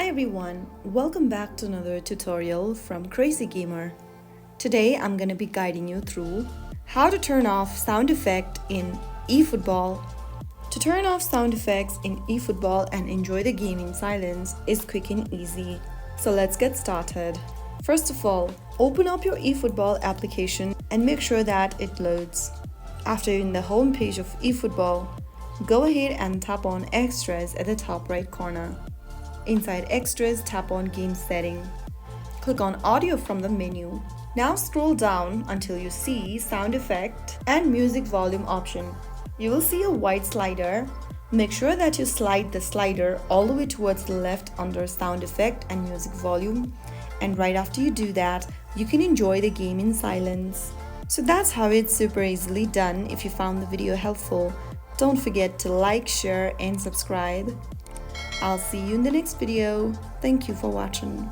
Hi everyone, welcome back to another tutorial from Crazy Gamer. Today I'm gonna be guiding you through how to turn off sound effect in eFootball. To turn off sound effects in eFootball and enjoy the game in silence is quick and easy. So let's get started. First of all, open up your eFootball application and make sure that it loads. After you're in the home page of eFootball, go ahead and tap on Extras at the top right corner. Inside Extras, tap on Game Setting. Click on Audio from the menu. Now scroll down until you see Sound Effect and Music Volume option. You will see a white slider. Make sure that you slide the slider all the way towards the left under Sound Effect and Music Volume. And right after you do that, you can enjoy the game in silence. So that's how it's super easily done. If you found the video helpful, don't forget to like, share and subscribe. I'll see you in the next video. Thank you for watching.